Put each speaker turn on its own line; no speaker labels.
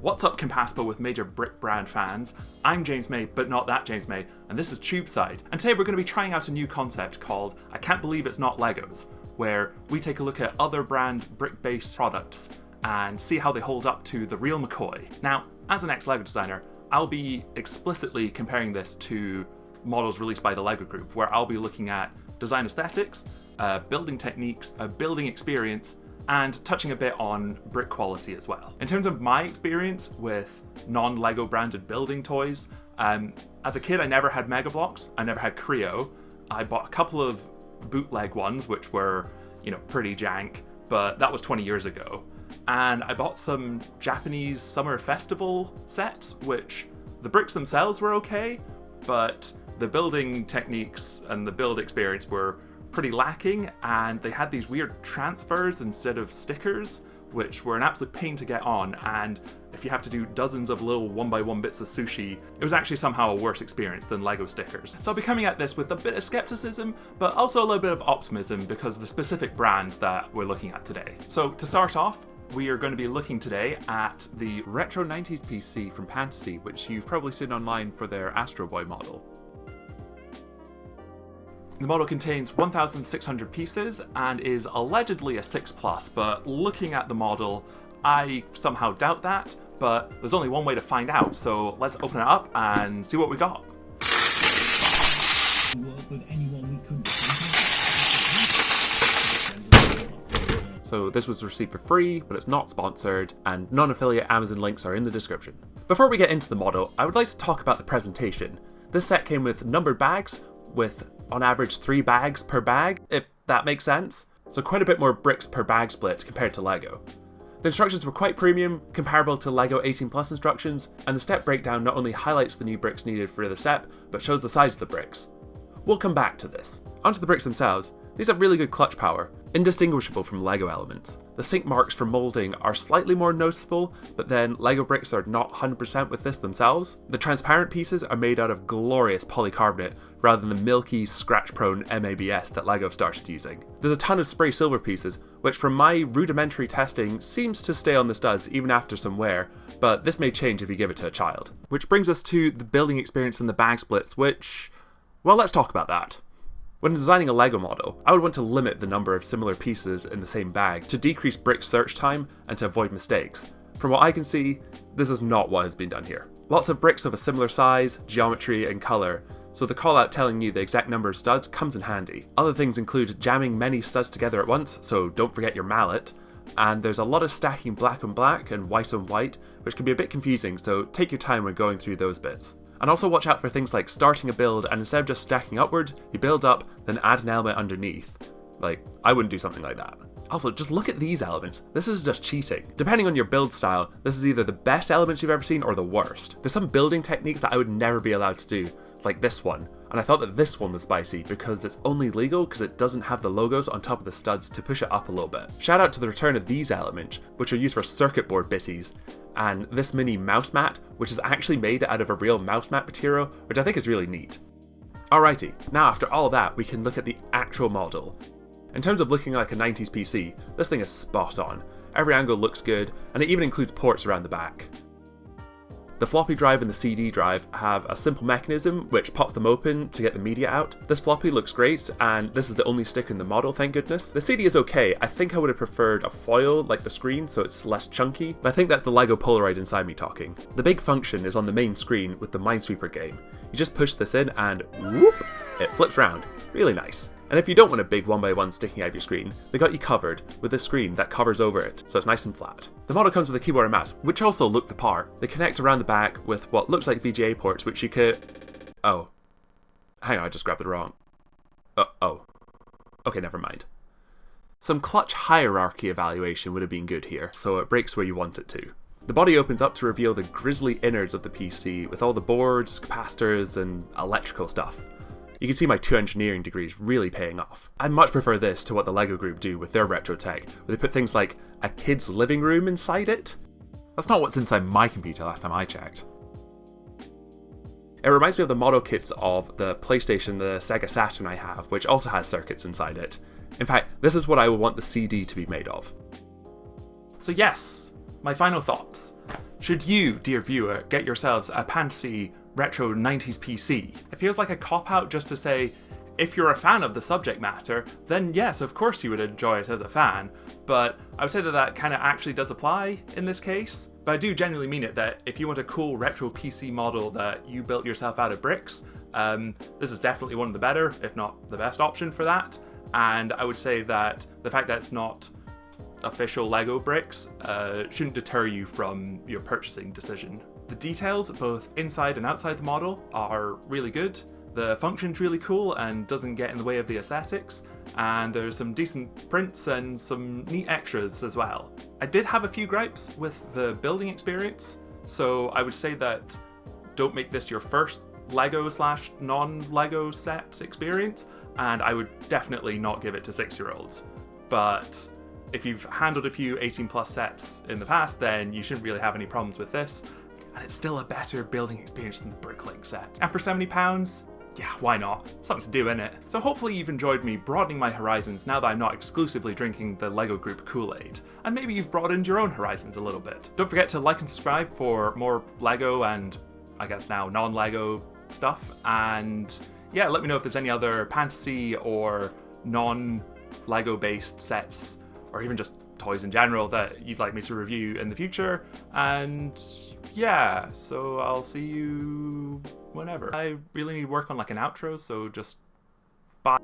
What's up, compatible with major brick brand fans? I'm James May, but not that James May, and this is Tubeside. And today we're going to be trying out a new concept called I Can't Believe It's Not Legos, where we take a look at other brand brick-based products and see how they hold up to the real McCoy. Now, as an ex-Lego designer, I'll be explicitly comparing this to models released by the Lego Group, where I'll be looking at design aesthetics, building techniques, building experience, and touching a bit on brick quality as well. In terms of my experience with non-Lego branded building toys, as a kid I never had Mega Bloks, I never had Creo. I bought a couple of bootleg ones which were, pretty jank, but that was 20 years ago. And I bought some Japanese summer festival sets, which the bricks themselves were okay, but the building techniques and the build experience were pretty lacking, and they had these weird transfers instead of stickers, which were an absolute pain to get on, and if you have to do dozens of little 1x1 bits of sushi, it was actually somehow a worse experience than Lego stickers. So I'll be coming at this with a bit of skepticism, but also a little bit of optimism because of the specific brand that we're looking at today. So to start off, we are going to be looking today at the
retro 90s PC from Pantasy, which you've probably seen online for their Astro Boy model.
The model contains 1,600 pieces and is allegedly a 6+, but looking at the model, I somehow doubt that, but there's only one way to find out, so let's open it up and see what we got.
So this was received for free, but it's not sponsored, and non-affiliate Amazon links are in the description. Before we get into the model, I would like to talk about the presentation. This set came with numbered bags, with on average 3 bags per bag, if that makes sense. So quite a bit more bricks per bag split compared to Lego. The instructions were quite premium, comparable to Lego 18+ instructions, and the step breakdown not only highlights the new bricks needed for the step, but shows the size of the bricks. We'll come back to this. Onto the bricks themselves. These have really good clutch power, indistinguishable from Lego elements. The sink marks for moulding are slightly more noticeable, but then Lego bricks are not 100% with this themselves. The transparent pieces are made out of glorious polycarbonate rather than the milky, scratch-prone MABS that Lego have started using. There's a ton of spray silver pieces, which from my rudimentary testing seems to stay on the studs even after some wear, but this may change if you give it to a child. Which brings us to the building experience and the bag splits, which, well, let's talk about that. When designing a Lego model, I would want to limit the number of similar pieces in the same bag to decrease brick search time and to avoid mistakes. From what I can see, this is not what has been done here. Lots of bricks of a similar size, geometry and colour, so the call out telling you the exact number of studs comes in handy. Other things include jamming many studs together at once, so don't forget your mallet, and there's a lot of stacking black on black and white on white, which can be a bit confusing, so take your time when going through those bits. And also watch out for things like starting a build and instead of just stacking upward, you build up, then add an element underneath. Like, I wouldn't do something like that. Also, just look at these elements. This is just cheating. Depending on your build style, this is either the best elements you've ever seen or the worst. There's some building techniques that I would never be allowed to do, like this one. And I thought that this one was spicy because it's only legal because it doesn't have the logos on top of the studs to push it up a little bit. Shout out to the return of these elements, which are used for circuit board bitties, and this mini mouse mat, which is actually made out of a real mouse mat material, which I think is really neat. Alrighty, now after all that, we can look at the actual model. In terms of looking like a 90s PC, this thing is spot on. Every angle looks good, and it even includes ports around the back. The floppy drive and the CD drive have a simple mechanism which pops them open to get the media out. This floppy looks great, and this is the only stick in the model, thank goodness. The CD is okay. I think I would have preferred a foil like the screen so it's less chunky, but I think that's the Lego Polaroid inside me talking. The big function is on the main screen with the Minesweeper game. You just push this in and whoop, it flips round. Really nice. And if you don't want a big 1x1 sticking out of your screen, they got you covered with a screen that covers over it, so it's nice and flat. The model comes with a keyboard and mouse, which also look the part. They connect around the back with what looks like VGA ports, which you could... Oh. Hang on, I just grabbed it wrong. Oh. Okay, never mind. Some clutch hierarchy evaluation would have been good here, so it breaks where you want it to. The body opens up to reveal the grisly innards of the PC, with all the boards, capacitors, and electrical stuff. You can see my 2 engineering degrees really paying off. I much prefer this to what the Lego Group do with their retro tech, where they put things like a kid's living room inside it. That's not what's inside my computer last time I checked. It reminds me of the model kits of the PlayStation, the Sega Saturn I have, which also has circuits inside it. In fact, this is what I would want the CD to be made of.
So yes, my final thoughts. Should you, dear viewer, get yourselves a Pantasy retro 90s PC? It feels like a cop-out just to say, if you're a fan of the subject matter, then yes, of course you would enjoy it as a fan, but I would say that that kind of actually does apply in this case. But I do genuinely mean it, that if you want a cool retro PC model that you built yourself out of bricks, this is definitely one of the better, if not the best option for that. And I would say that the fact that it's not official Lego bricks shouldn't deter you from your purchasing decision. The details, both inside and outside the model, are really good. The function's really cool and doesn't get in the way of the aesthetics, and there's some decent prints and some neat extras as well. I did have a few gripes with the building experience, so I would say that don't make this your first Lego / non-Lego set experience, and I would definitely not give it to 6-year-olds. But if you've handled a few 18+ sets in the past, then you shouldn't really have any problems with this, and it's still a better building experience than the Bricklist set. And for £70, yeah, why not? Something to do, innit? So hopefully you've enjoyed me broadening my horizons now that I'm not exclusively drinking the LEGO Group Kool-Aid, and maybe you've broadened your own horizons a little bit. Don't forget to like and subscribe for more LEGO and, I guess now, non-LEGO stuff, and yeah, let me know if there's any other Pantasy or non-LEGO based sets, or even just toys in general, that you'd like me to review in the future. And yeah, so I'll see you whenever. I really need work on like an outro, so just bye.